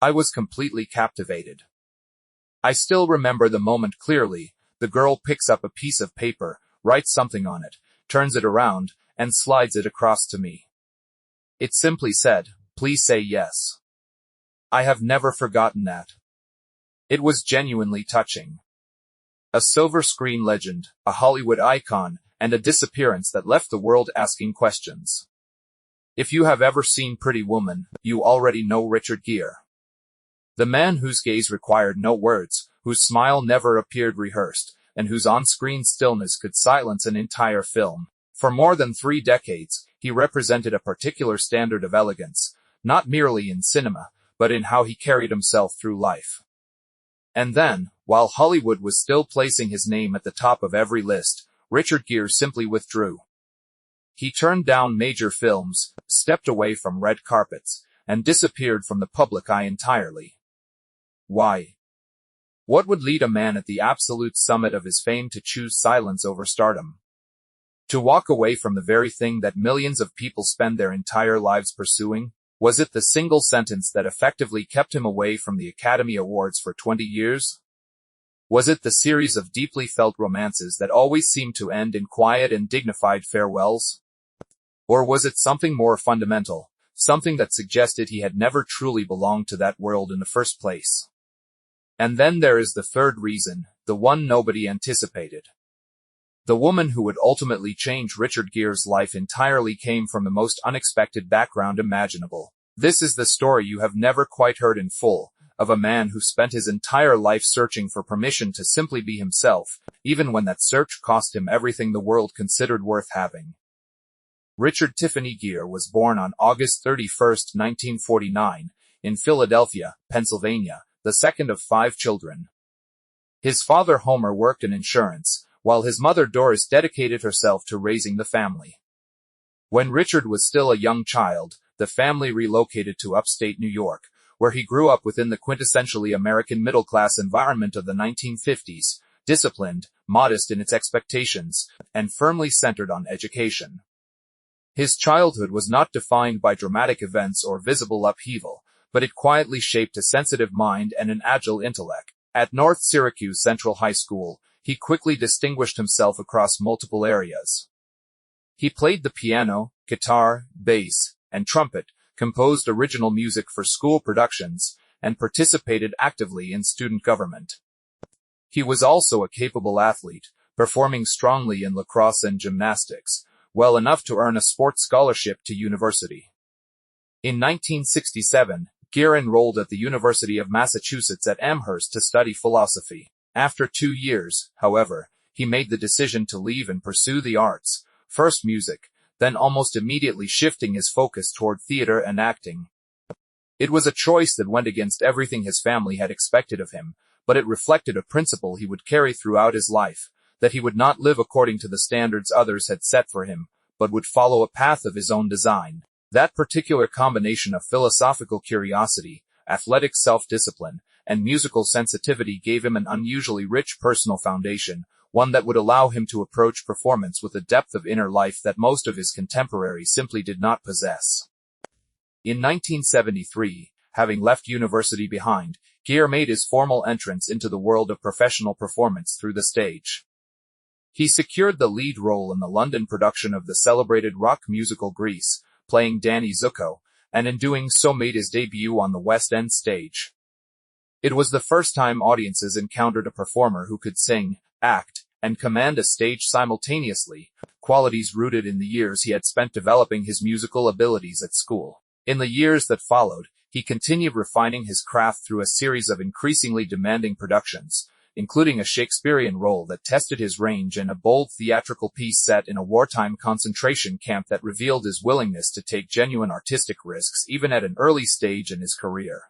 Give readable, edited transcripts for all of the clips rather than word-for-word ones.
I was completely captivated. I still remember the moment clearly. The girl picks up a piece of paper, writes something on it, turns it around, and slides it across to me. It simply said, "Please say yes." I have never forgotten that. It was genuinely touching. A silver screen legend, a Hollywood icon, and a disappearance that left the world asking questions. If you have ever seen Pretty Woman, you already know Richard Gere. The man whose gaze required no words, whose smile never appeared rehearsed, and whose on-screen stillness could silence an entire film. For more than 3 decades, he represented a particular standard of elegance, not merely in cinema, but in how he carried himself through life. And then, while Hollywood was still placing his name at the top of every list, Richard Gere simply withdrew. He turned down major films, stepped away from red carpets, and disappeared from the public eye entirely. Why? What would lead a man at the absolute summit of his fame to choose silence over stardom? To walk away from the very thing that millions of people spend their entire lives pursuing? Was it the single sentence that effectively kept him away from the Academy Awards for 20 years? Was it the series of deeply felt romances that always seemed to end in quiet and dignified farewells? Or was it something more fundamental, something that suggested he had never truly belonged to that world in the first place? And then there is the third reason, the one nobody anticipated. The woman who would ultimately change Richard Gere's life entirely came from the most unexpected background imaginable. This is the story you have never quite heard in full, of a man who spent his entire life searching for permission to simply be himself, even when that search cost him everything the world considered worth having. Richard Tiffany Gere was born on August 31, 1949, in Philadelphia, Pennsylvania, the second of 5 children. His father Homer worked in insurance, while his mother Doris dedicated herself to raising the family. When Richard was still a young child, the family relocated to upstate New York, where he grew up within the quintessentially American middle-class environment of the 1950s, disciplined, modest in its expectations, and firmly centered on education. His childhood was not defined by dramatic events or visible upheaval, but it quietly shaped a sensitive mind and an agile intellect. At North Syracuse Central High School, he quickly distinguished himself across multiple areas. He played the piano, guitar, bass, and trumpet, composed original music for school productions, and participated actively in student government. He was also a capable athlete, performing strongly in lacrosse and gymnastics, well enough to earn a sports scholarship to university. In 1967, Gere enrolled at the University of Massachusetts at Amherst to study philosophy. After 2 years, however, he made the decision to leave and pursue the arts, first music, then almost immediately shifting his focus toward theater and acting. It was a choice that went against everything his family had expected of him, but it reflected a principle he would carry throughout his life, that he would not live according to the standards others had set for him, but would follow a path of his own design. That particular combination of philosophical curiosity, athletic self-discipline, and musical sensitivity gave him an unusually rich personal foundation, one that would allow him to approach performance with a depth of inner life that most of his contemporaries simply did not possess. In 1973, having left university behind, Gere made his formal entrance into the world of professional performance through the stage. He secured the lead role in the London production of the celebrated rock musical Grease, playing Danny Zuko, and in doing so made his debut on the West End stage. It was the first time audiences encountered a performer who could sing, act, and command a stage simultaneously, qualities rooted in the years he had spent developing his musical abilities at school. In the years that followed, he continued refining his craft through a series of increasingly demanding productions, including a Shakespearean role that tested his range and a bold theatrical piece set in a wartime concentration camp that revealed his willingness to take genuine artistic risks even at an early stage in his career.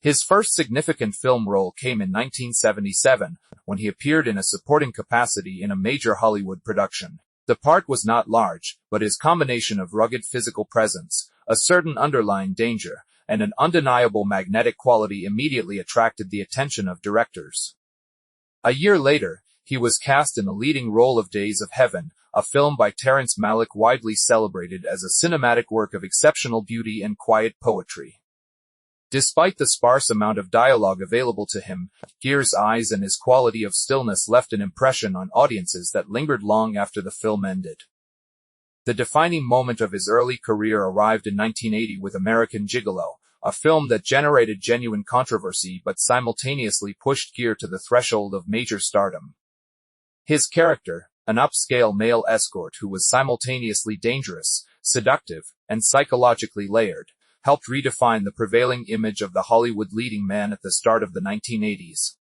His first significant film role came in 1977, when he appeared in a supporting capacity in a major Hollywood production. The part was not large, but his combination of rugged physical presence, a certain underlying danger, and an undeniable magnetic quality immediately attracted the attention of directors. A year later, he was cast in the leading role of Days of Heaven, a film by Terrence Malick widely celebrated as a cinematic work of exceptional beauty and quiet poetry. Despite the sparse amount of dialogue available to him, Gere's eyes and his quality of stillness left an impression on audiences that lingered long after the film ended. The defining moment of his early career arrived in 1980 with American Gigolo, a film that generated genuine controversy but simultaneously pushed Gere to the threshold of major stardom. His character, an upscale male escort who was simultaneously dangerous, seductive, and psychologically layered, helped redefine the prevailing image of the Hollywood leading man at the start of the 1980s.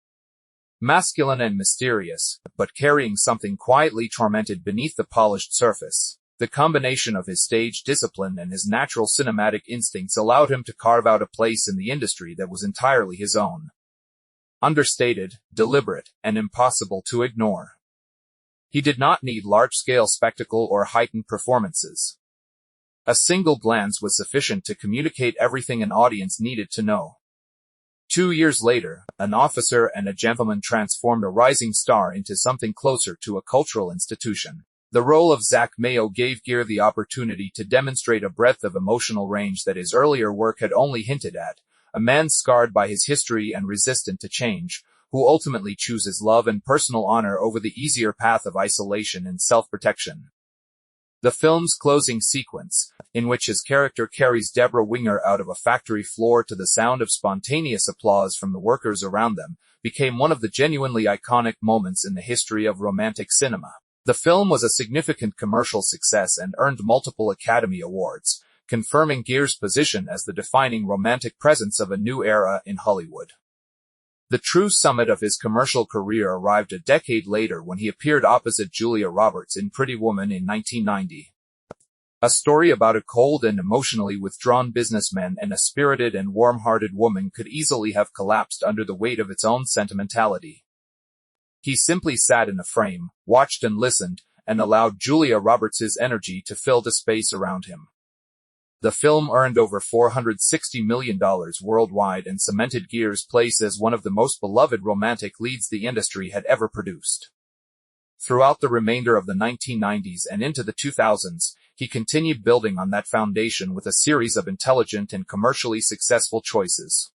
Masculine and mysterious, but carrying something quietly tormented beneath the polished surface, the combination of his stage discipline and his natural cinematic instincts allowed him to carve out a place in the industry that was entirely his own. Understated, deliberate, and impossible to ignore. He did not need large-scale spectacle or heightened performances. A single glance was sufficient to communicate everything an audience needed to know. 2 years later, An Officer and a Gentleman transformed a rising star into something closer to a cultural institution. The role of Zach Mayo gave Gere the opportunity to demonstrate a breadth of emotional range that his earlier work had only hinted at, a man scarred by his history and resistant to change, who ultimately chooses love and personal honor over the easier path of isolation and self-protection. The film's closing sequence, in which his character carries Deborah Winger out of a factory floor to the sound of spontaneous applause from the workers around them, became one of the genuinely iconic moments in the history of romantic cinema. The film was a significant commercial success and earned multiple Academy Awards, confirming Gere's position as the defining romantic presence of a new era in Hollywood. The true summit of his commercial career arrived a decade later when he appeared opposite Julia Roberts in Pretty Woman in 1990. A story about a cold and emotionally withdrawn businessman and a spirited and warm-hearted woman could easily have collapsed under the weight of its own sentimentality. He simply sat in a frame, watched and listened, and allowed Julia Roberts' energy to fill the space around him. The film earned over $460 million worldwide and cemented Gere's place as one of the most beloved romantic leads the industry had ever produced. Throughout the remainder of the 1990s and into the 2000s, he continued building on that foundation with a series of intelligent and commercially successful choices.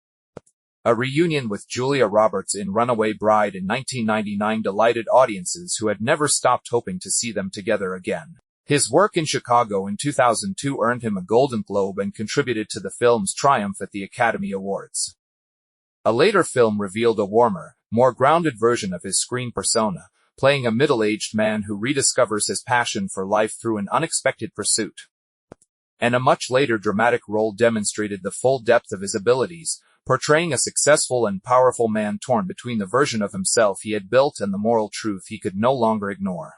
A reunion with Julia Roberts in Runaway Bride in 1999 delighted audiences who had never stopped hoping to see them together again. His work in Chicago in 2002 earned him a Golden Globe and contributed to the film's triumph at the Academy Awards. A later film revealed a warmer, more grounded version of his screen persona, playing a middle-aged man who rediscovers his passion for life through an unexpected pursuit. And a much later dramatic role demonstrated the full depth of his abilities, portraying a successful and powerful man torn between the version of himself he had built and the moral truth he could no longer ignore.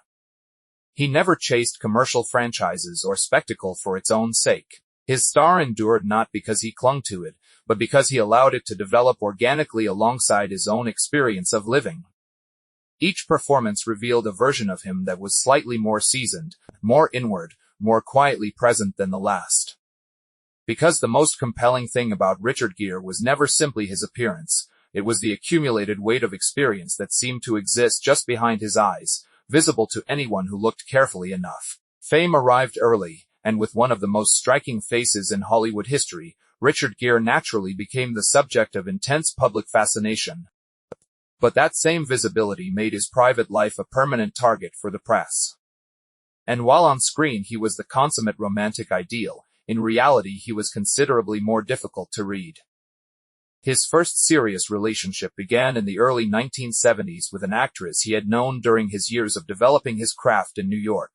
He never chased commercial franchises or spectacle for its own sake. His star endured not because he clung to it, but because he allowed it to develop organically alongside his own experience of living. Each performance revealed a version of him that was slightly more seasoned, more inward, more quietly present than the last. Because the most compelling thing about Richard Gere was never simply his appearance, it was the accumulated weight of experience that seemed to exist just behind his eyes, visible to anyone who looked carefully enough. Fame arrived early, and with one of the most striking faces in Hollywood history, Richard Gere naturally became the subject of intense public fascination. But that same visibility made his private life a permanent target for the press. And while on screen he was the consummate romantic ideal, in reality he was considerably more difficult to read. His first serious relationship began in the early 1970s with an actress he had known during his years of developing his craft in New York.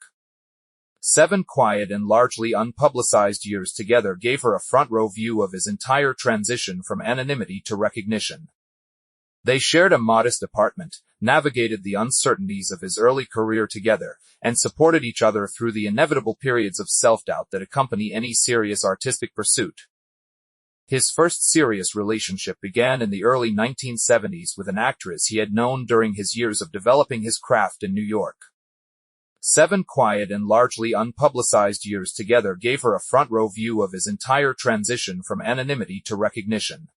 7 quiet and largely unpublicized years together gave her a front-row view of his entire transition from anonymity to recognition. They shared a modest apartment, navigated the uncertainties of his early career together, and supported each other through the inevitable periods of self-doubt that accompany any serious artistic pursuit. His first serious relationship began in the early 1970s with an actress he had known during his years of developing his craft in New York. 7 quiet and largely unpublicized years together gave her a front-row view of his entire transition from anonymity to recognition.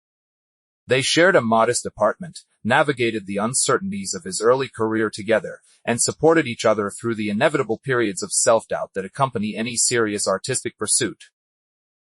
They shared a modest apartment, navigated the uncertainties of his early career together, and supported each other through the inevitable periods of self-doubt that accompany any serious artistic pursuit.